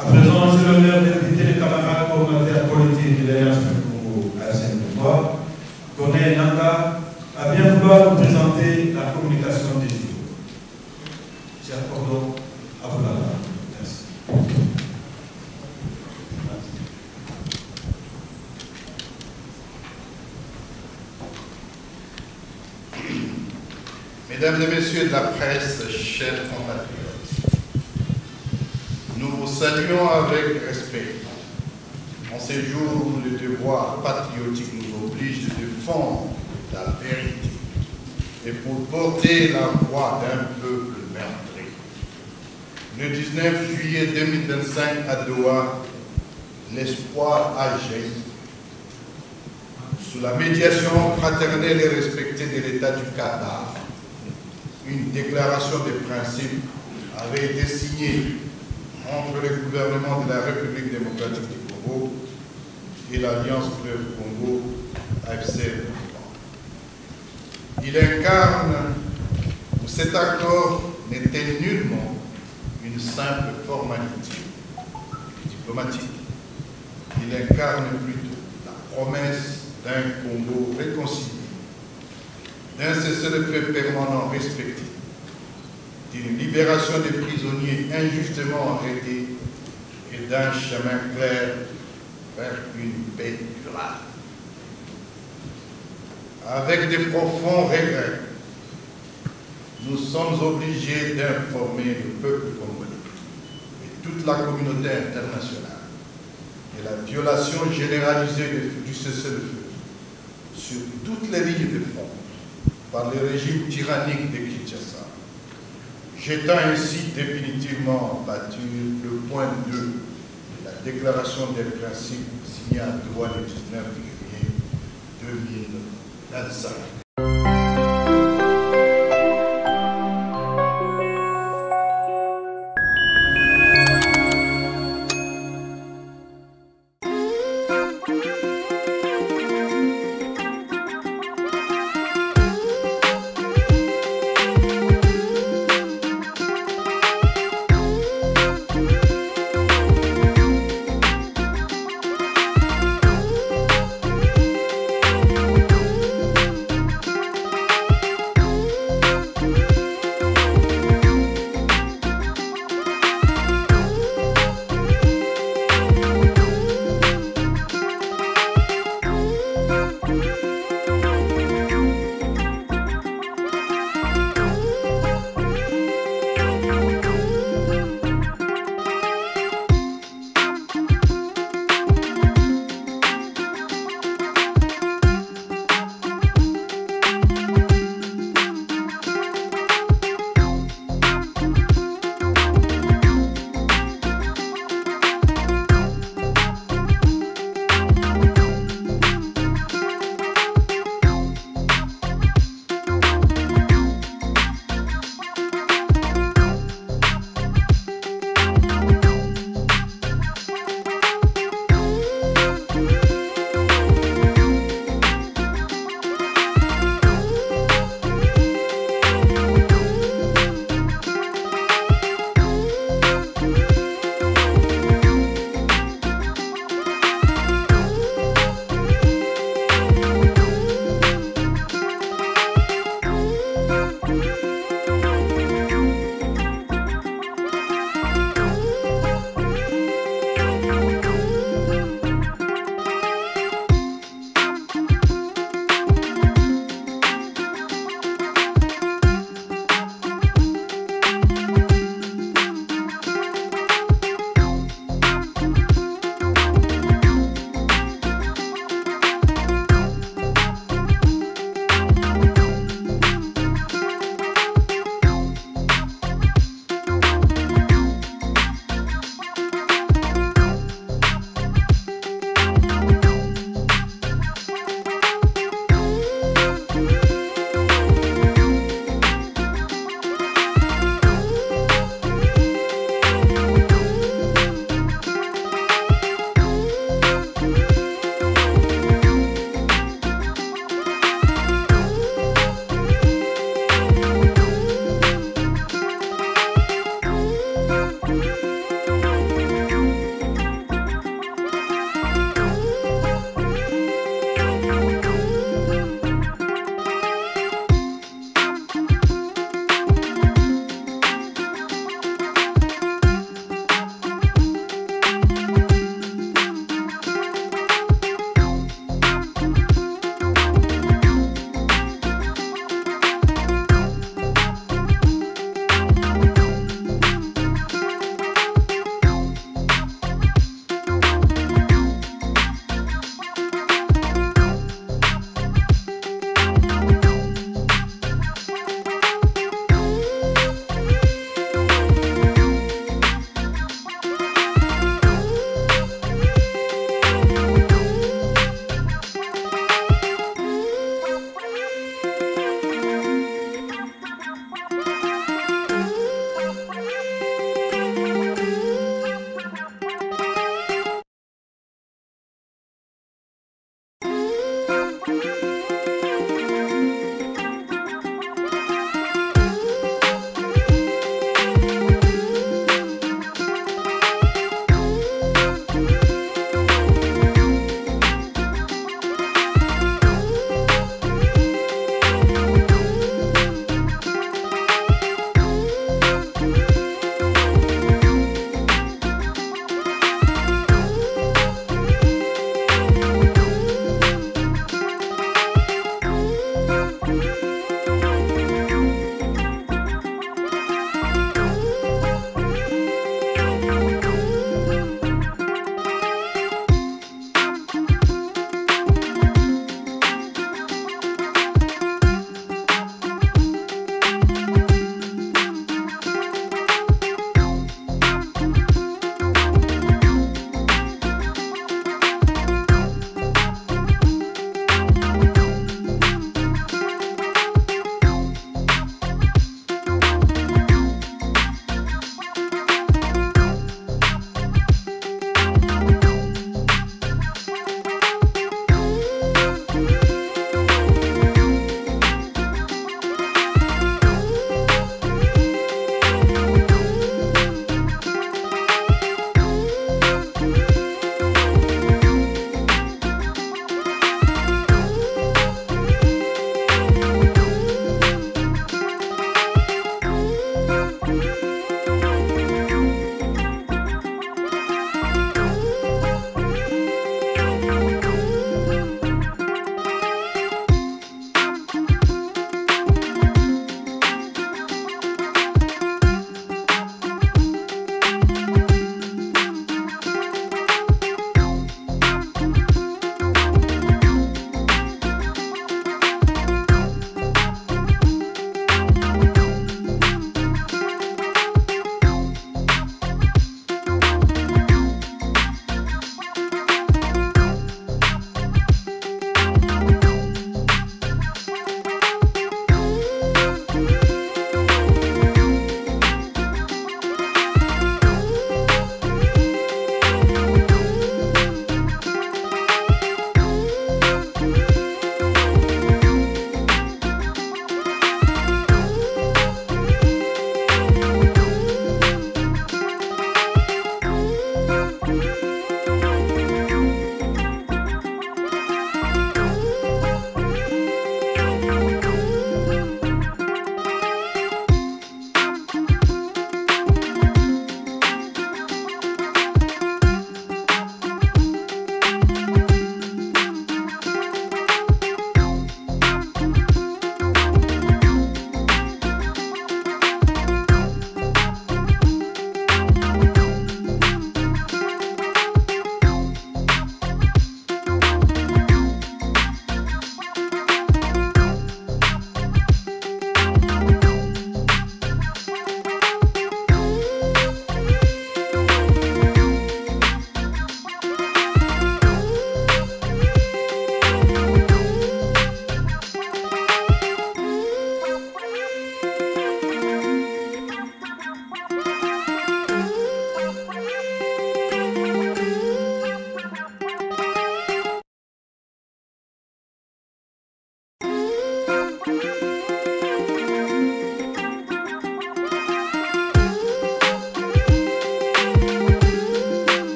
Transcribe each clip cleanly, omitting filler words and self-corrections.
À présent, j'ai l'honneur d'inviter les camarades coordonnateurs politiques de l'Alliance du Congo à Saint-Pouvoir, Corneille Nanga, à bien vouloir nous présenter la communication des jours. Cher Cordon, à vous la parole. Merci. Mesdames et messieurs de la presse, chers compatriotes, nous vous saluons avec respect. En ces jours où le devoir patriotique nous oblige de défendre la vérité et pour porter la voix d'un peuple meurtri. Le 19 juillet 2025 à Doha, l'espoir a jailli. Sous la médiation fraternelle et respectée de l'État du Qatar, une déclaration de principe avait été signée entre le gouvernement de la République démocratique du Congo et l'Alliance Fleuve Congo, AFC. Il incarne, ou cet accord n'était nullement une simple formalité diplomatique. Il incarne plutôt la promesse d'un Congo réconcilié, d'un cessez-le-feu permanent respecté, d'une libération des prisonniers injustement arrêtés et d'un chemin clair vers une paix durable. Avec de profonds regrets, nous sommes obligés d'informer le peuple congolais et toute la communauté internationale de la violation généralisée du cessez-le-feu sur toutes les lignes de front par le régime tyrannique de Kinshasa, jetant ainsi définitivement battu le point 2 de la déclaration des principes signée à Doha le 19 février 2025.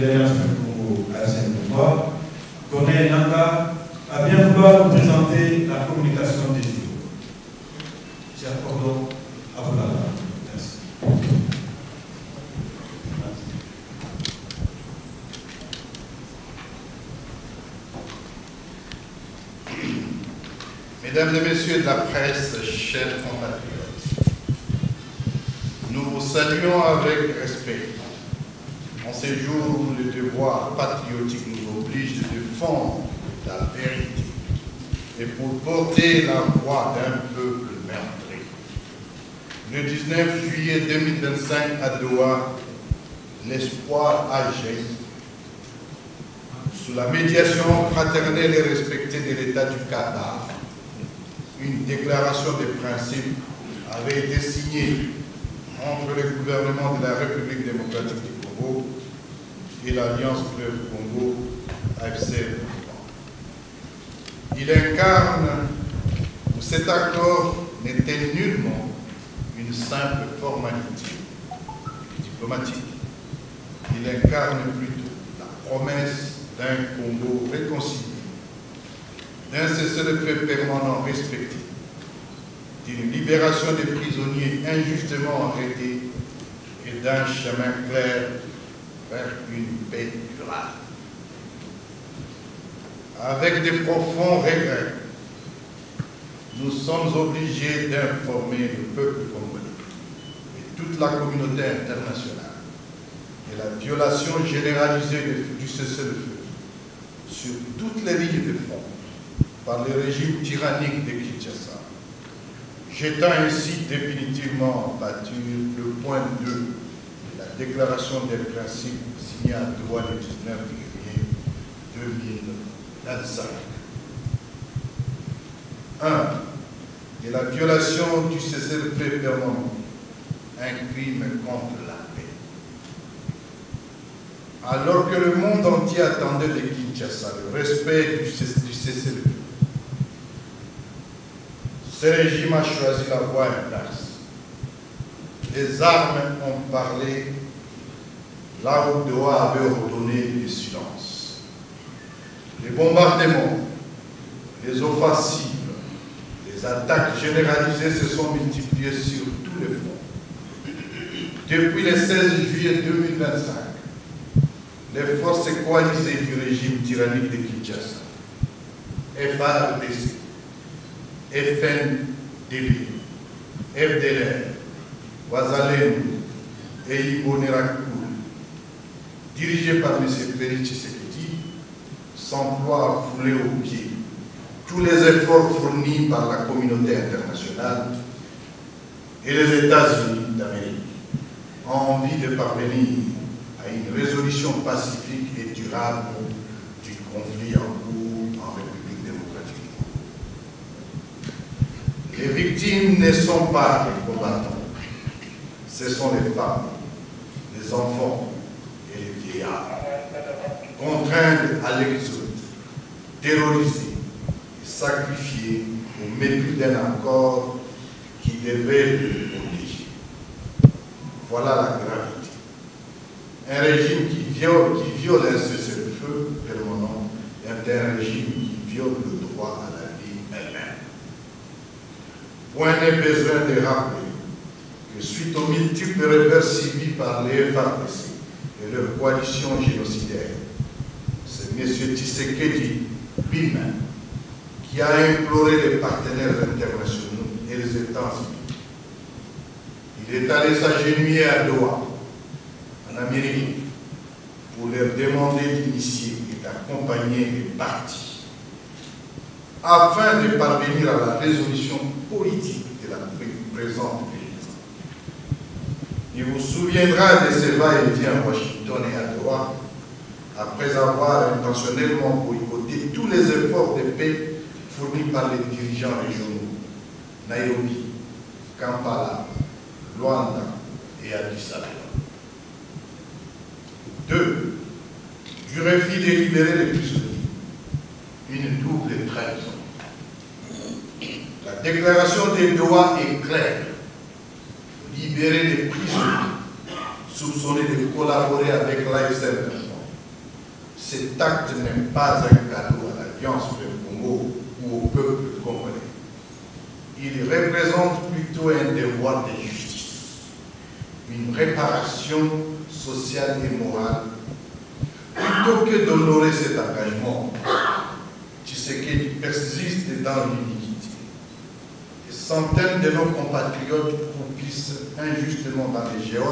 l'Alliance du Congo à Saint-Denis, Corneille Nangaa, a bien vouloir nous présenter la communication des JO. J'accorde à vous la parole. Merci. Mesdames et messieurs de la presse, chers compatriotes, nous vous saluons avec respect. En ces jours où le devoir patriotique nous oblige de défendre la vérité et pour porter la voix d'un peuple meurtri. Le 19 juillet 2025 à Doha, l'espoir a jailli. Sous la médiation fraternelle et respectée de l'État du Qatar, une déclaration de principe avait été signée entre le gouvernement de la République démocratique du Congo et l'Alliance Fleuve Congo, AFC. Il incarne, ou cet accord n'était nullement une simple formalité diplomatique. Il incarne plutôt la promesse d'un Congo réconcilié, d'un cessez-le-feu permanent respecté, d'une libération des prisonniers injustement arrêtés et d'un chemin clair vers une paix durable. Avec de profonds regrets, nous sommes obligés d'informer le peuple congolais et toute la communauté internationale de la violation généralisée du cessez-le-feu sur toutes les lignes de front par le régime tyrannique de Kinshasa, jetant ainsi définitivement en pâture le point 2 de la déclaration des principes signée à Doha le 19 février 2025. 1. De la violation du cessez-le-feu permanent, un crime contre la paix. Alors que le monde entier attendait de Kinshasa le respect du cessez-le-feu, ce régime a choisi la voie inverse. Les armes ont parlé là où Doha avait ordonné le silence. Les bombardements, les offensives, les attaques généralisées se sont multipliées sur tous les fronts. Depuis le 16 juillet 2025, les forces coalisées du régime tyrannique de Kinshasa, FARDC, FNDP, FDLR, Wazalendo et Imbonerakure, dirigés par M. Félix Tshisekedi, s'emploient à fouler au pied tous les efforts fournis par la communauté internationale et les États-Unis d'Amérique en envie de parvenir à une résolution pacifique et durable du conflit en cours en République démocratique. Les victimes ne sont pas les combattants, ce sont les femmes, les enfants et les vieillards, contraints à l'exode, terrorisés et sacrifiés au mépris d'un accord qui devait les protéger. Voilà la gravité. Un régime qui viole un cessez-le-feu permanent est un régime qui viole le droit à la vie elle-même. Point n'est besoin de rappeler que suite aux multiples revers subis par les FARDC et leur coalition génocidaire, c'est M. Tshisekedi lui-même qui a imploré les partenaires internationaux et les États-Unis. Il est allé s'agenouiller à Doha, en Amérique, pour leur demander d'initier et d'accompagner les partis afin de parvenir à la résolution politique de la présente crise. Il vous souviendra de ces va-et-vient à Washington et à Doha après avoir intentionnellement boycotté tous les efforts de paix fournis par les dirigeants régionaux, Nairobi, Kampala, Luanda et Addis Abeba. 2. Du refus de libérer les prisonniers, une double trahison. La déclaration de Doha est claire. Libérer les prisonniers soupçonnés de collaborer avec l'AFC cet acte n'est pas un cadeau à l'Alliance Fleuve Congo ou au peuple congolais. Il représente plutôt un devoir de justice, une réparation sociale et morale. Plutôt que d'honorer cet engagement, Tshisekedi persiste dans l'iniquité. Des centaines de nos compatriotes croupissent injustement dans les géodes